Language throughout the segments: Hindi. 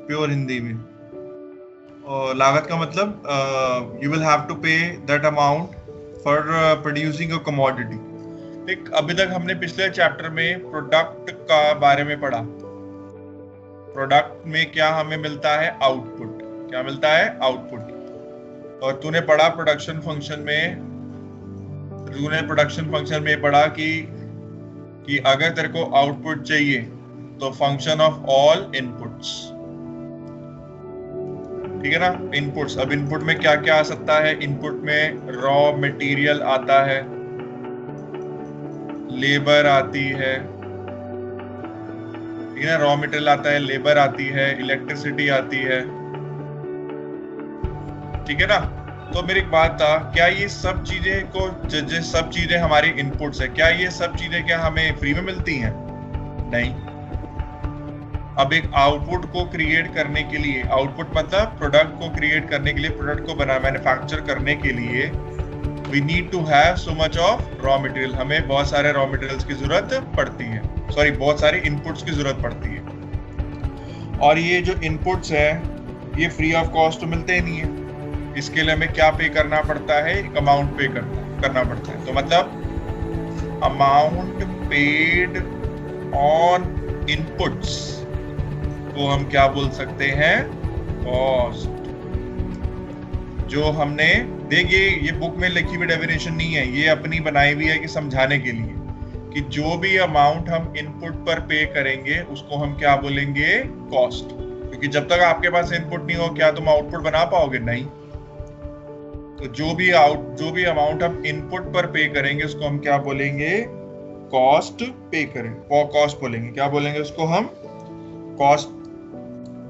प्योर हिंदी में। और लागत का मतलब यू विल हैव टू पे that amount for producing a commodity. एक अभी तक हमने पिछले चैप्टर में प्रोडक्ट का बारे में पढ़ा। प्रोडक्ट में क्या हमें मिलता है? आउटपुट। क्या मिलता है? आउटपुट। और तूने पढ़ा प्रोडक्शन फंक्शन में पढ़ा कि अगर तेरे को आउटपुट चाहिए तो फंक्शन ऑफ ऑल इनपुट्स, ठीक है ना? इनपुट्स, अब इनपुट में क्या क्या आ सकता है? इनपुट में रॉ मटेरियल आता है, लेबर आती है, ठीक है ना? रॉ मटेरियल आता है, लेबर आती है, इलेक्ट्रिसिटी आती है, ठीक है ना? तो मेरी एक बात था, क्या ये सब चीजें को सब चीजें हमारी इनपुट्स है, क्या ये सब चीजें क्या हमें फ्री में मिलती हैं? नहीं। अब एक आउटपुट को क्रिएट करने के लिए, आउटपुट मतलब प्रोडक्ट को क्रिएट करने के लिए, प्रोडक्ट को मैन्युफैक्चर करने के लिए we need to have so much of raw material. हमें बहुत सारे रॉ मटेरियल्स की जरूरत पड़ती है, बहुत सारे इनपुट्स की जरूरत पड़ती है। और ये जो इनपुट्स है ये फ्री ऑफ कॉस्ट तो मिलते ही नहीं है। इसके लिए हमें क्या पे करना पड़ता है? एक अमाउंट पे करना पड़ता है। तो मतलब अमाउंट पेड ऑन इनपुट्स को हम क्या बोल सकते हैं? कॉस्ट। जो हमने देखिए, ये बुक में लिखी हुई डेफिनेशन नहीं है, ये अपनी बनाई हुई है कि समझाने के लिए कि जो भी अमाउंट हम इनपुट पर पे करेंगे उसको हम क्या बोलेंगे? कॉस्ट। क्योंकि जब तक आपके पास इनपुट नहीं हो, क्या तुम आउटपुट बना पाओगे? नहीं। तो जो भी अमाउंट हम इनपुट पर पे करेंगे उसको हम क्या बोलेंगे? कॉस्ट पे करेंगे, कॉस्ट बोलेंगे। क्या बोलेंगे उसको? हम कॉस्ट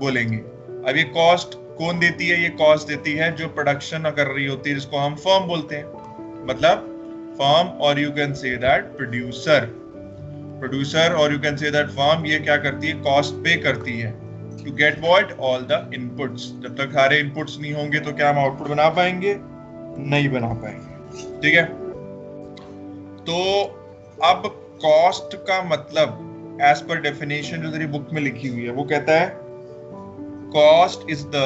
बोलेंगे। अब ये कॉस्ट कौन देती है? ये कॉस्ट देती है जो प्रोडक्शन कर रही होती है, जिसको हम फर्म बोलते हैं। मतलब फर्म, और you can say that producer, और you can say that firm. ये क्या करती है? कॉस्ट पे करती है to get what? All the inputs. जब तक सारे इनपुट्स नहीं होंगे तो क्या हम आउटपुट बना पाएंगे? नहीं बना पाएंगे, ठीक है? तो अब कॉस्ट का मतलब एज पर डेफिनेशन जो तेरी बुक में लिखी हुई है वो कहता है cost is the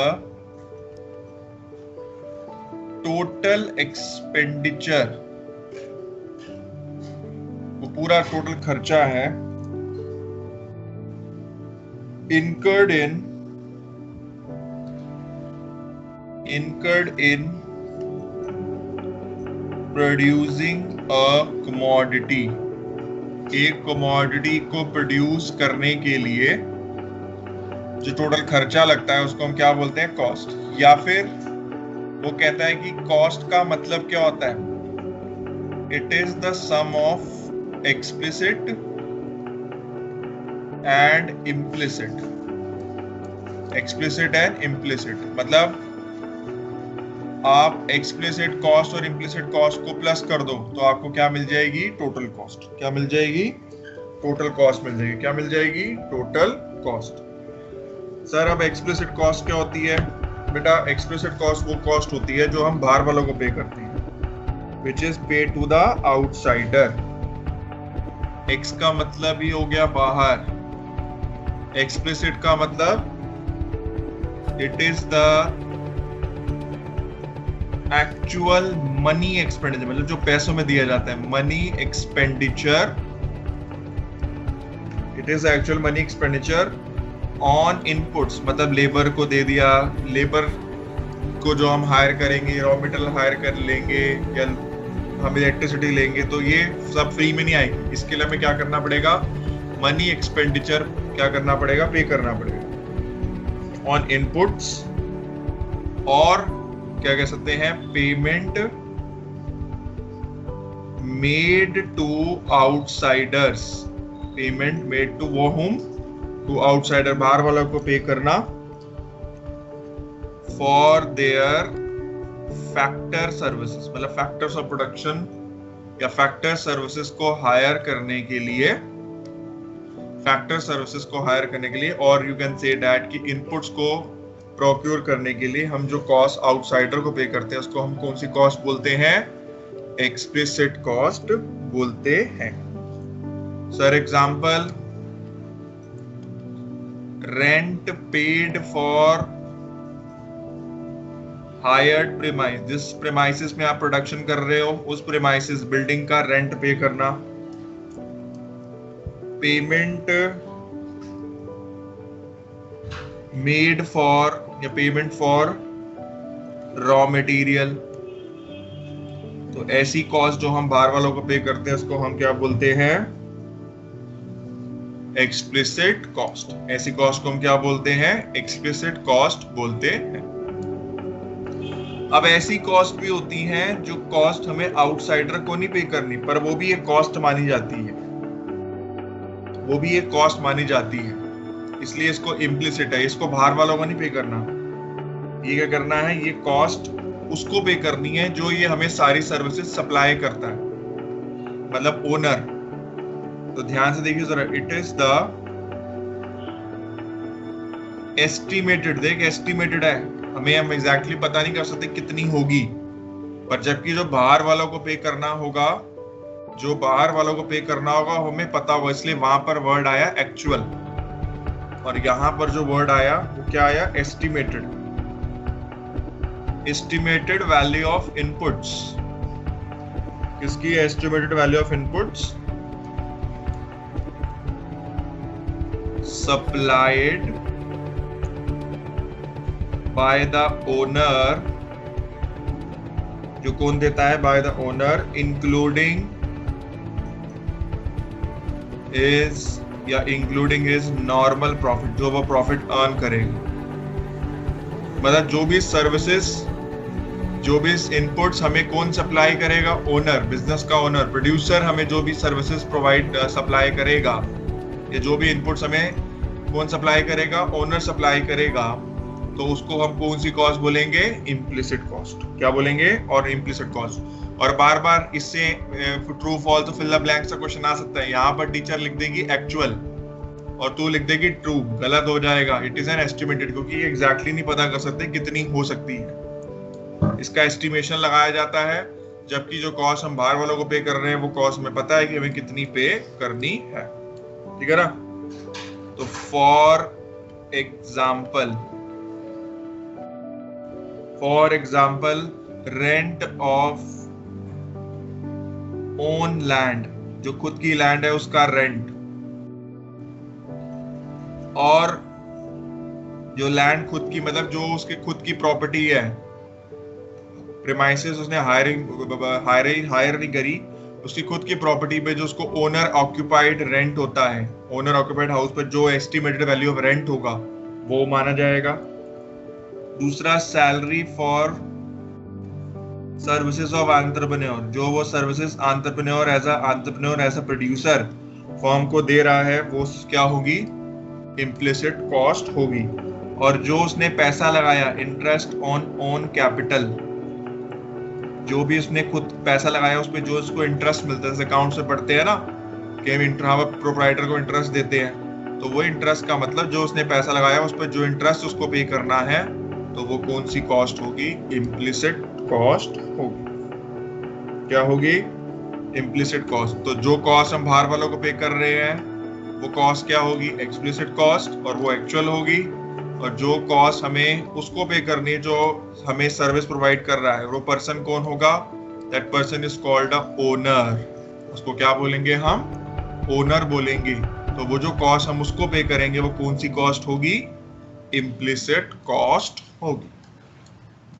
total expenditure. वो पूरा टोटल खर्चा है incurred in producing a commodity। एक कमोडिटी को प्रोड्यूस करने के लिए जो टोटल खर्चा लगता है उसको हम क्या बोलते हैं? कॉस्ट। या फिर वो कहता है कि कॉस्ट का मतलब क्या होता है? It is the sum of explicit and implicit. Explicit and implicit मतलब आप एक्सप्लिसिट कॉस्ट और इम्प्लिसिट कॉस्ट को प्लस कर दो तो आपको क्या मिल जाएगी? Total cost. क्या मिल जाएगी? टोटल कॉस्ट मिल जाएगी। क्या मिल जाएगी? Total cost. सर अब एक्सप्लिसिट कॉस्ट क्या होती है? बेटा एक्सप्लिसिट कॉस्ट वो कॉस्ट होती है जो हम बाहर वालों को पे करते हैं, which is pay to the outsider. Ex का मतलब ही हो गया बाहर, एक्सप्लिसिट का मतलब it is the actual money expenditure, मतलब जो पैसों में दिया जाता है, money expenditure. It is actual money expenditure on inputs, मतलब लेबर को दे दिया, लेबर को जो हम हायर करेंगे, रॉ मटेरियल हायर कर लेंगे या हम इलेक्ट्रिसिटी लेंगे तो ये सब फ्री में नहीं आएगी। इसके लिए हमें क्या करना पड़ेगा? मनी एक्सपेंडिचर क्या करना पड़ेगा? पे करना पड़ेगा ऑन इनपुट्स। और क्या कह सकते हैं? Payment made to outsiders. Payment made to वो होम टू आउटसाइडर, बाहर वालों को पे करना फॉर देयर फैक्टर सर्विसेज, मतलब फैक्टर्स ऑफ प्रोडक्शन या फैक्टर सर्विसेज को हायर करने के लिए, फैक्टर सर्विसेज को हायर करने के लिए। और यू कैन से दैट कि इनपुट्स को प्रोक्योर करने के लिए हम जो कॉस्ट आउटसाइडर को पे करते हैं उसको हम कौन सी कॉस्ट बोलते हैं? एक्सप्लिसिट कॉस्ट बोलते हैं। Sir example rent paid for hired premise, जिस प्रीमाइसिस में आप प्रोडक्शन कर रहे हो उस प्रीमाइसिस बिल्डिंग का रेंट पे करना। पेमेंट मेड फॉर या पेमेंट फॉर रॉ मटेरियल। तो ऐसी कॉस्ट जो हम बाहर वालों को पे करते हैं उसको हम क्या बोलते हैं? Explicit cost. ऐसी कॉस्ट को हम क्या बोलते हैं? एक्सप्लिसिट कॉस्ट बोलते हैं। अब ऐसी कॉस्ट भी होती हैं जो कॉस्ट हमें आउटसाइडर को नहीं पे करनी, पर वो भी एक कॉस्ट मानी जाती है, वो भी एक कॉस्ट मानी जाती है, इसलिए इसको इम्प्लिसिट है। इसको बाहर वालों को नहीं पे करना। ये क्या करना है? ये कॉस्ट उसको पे करनी है जो ये हमें सारी सर्विसेज सप्लाई करता है, मतलब ओनर। तो ध्यान से देखिए जरा, इट इज द एस्टिमेटेड। देख एस्टिमेटेड है, हमें हम एग्जैक्टली पता नहीं कर सकते कितनी होगी, पर जबकि जो बाहर वालों को पे करना होगा, जो बाहर वालों को पे करना होगा हमें पता होगा, इसलिए वहां पर वर्ड आया एक्चुअल, और यहां पर जो वर्ड आया वो क्या आया? Estimated. Estimated value of inputs. किसकी estimated value of inputs? Supplied by the owner. जो कौन देता है? By the owner, including is normal profit, जो वो प्रॉफिट अर्न करेगा। मतलब जो भी सर्विसेज, जो भी इनपुट्स हमें कौन सप्लाई करेगा? ओनर, बिजनेस का ओनर। प्रोड्यूसर हमें जो भी सर्विसेज प्रोवाइड सप्लाई करेगा, या जो भी इनपुट्स हमें कौन सप्लाई करेगा? ओनर सप्लाई करेगा। तो उसको हम कौन सी कॉस्ट बोलेंगे? Implicit cost. क्या बोलेंगे? और इम्प्लिसिट कॉस्ट। और बार बार इससे ट्रू फॉल्स तो फिल द ब्लैंक्स का क्वेश्चन आ सकता है। यहाँ पर टीचर लिख देगी एक्चुअल और तू लिख देगी ट्रू, गलत हो जाएगा। इट इज एन एस्टिमेटेड, क्योंकि ये एग्जैक्टली नहीं पता कर सकते कितनी हो सकती है। इसका एस्टिमेशन लगाया जाता है, जबकि जो कॉस्ट हम बाहर वालों को पे कर रहे हैं वो कॉस्ट हमें पता है कि हमें कितनी पे करनी है। ठीक है ना? तो for example rent of own land, जो खुद की लैंड है उसका रेंट, और जो लैंड खुद की, मतलब जो उसकी खुद की प्रॉपर्टी है, प्रीमाइसेस उसने हायर नहीं करी, उसकी खुद की प्रॉपर्टी पे जो उसको ओनर ऑक्यूपाइड रेंट होता है, ओनर ऑक्यूपाइड हाउस पर जो एस्टिमेटेड वैल्यू ऑफ रेंट होगा वो माना जाएगा। दूसरा, salary for services of entrepreneur, जो वो services entrepreneur as a producer firm को दे रहा है, वो क्या होगी? इम्प्लिसिट कॉस्ट होगी। और जो उसने पैसा लगाया, इंटरेस्ट ऑन ओन कैपिटल, जो भी उसने खुद पैसा लगाया उस पे जो उसको इंटरेस्ट मिलता है, जैसे अकाउंट से पढ़ते हैं ना कि हम प्रोप्राइटर को इंटरेस्ट देते हैं, तो वो इंटरेस्ट का मतलब जो उसने पैसा लगाया उस पर जो इंटरेस्ट उसको पे करना है, तो वो कौन सी कॉस्ट होगी? इम्प्लिसिट कॉस्ट होगी। क्या होगी? Implicit cost. तो जो कॉस्ट हम बाहर वालों को पे कर रहे हैं वो कॉस्ट क्या होगी? एक्सप्लिसिट कॉस्ट, और वो एक्चुअल होगी। और जो कॉस्ट हमें उसको पे करनी है जो हमें सर्विस प्रोवाइड कर रहा है, वो पर्सन कौन होगा? That person is called a owner. उसको क्या बोलेंगे हम? ओनर बोलेंगे। तो वो जो कॉस्ट हम उसको पे करेंगे वो कौन सी कॉस्ट होगी? इम्प्लिसिट कॉस्ट होगी।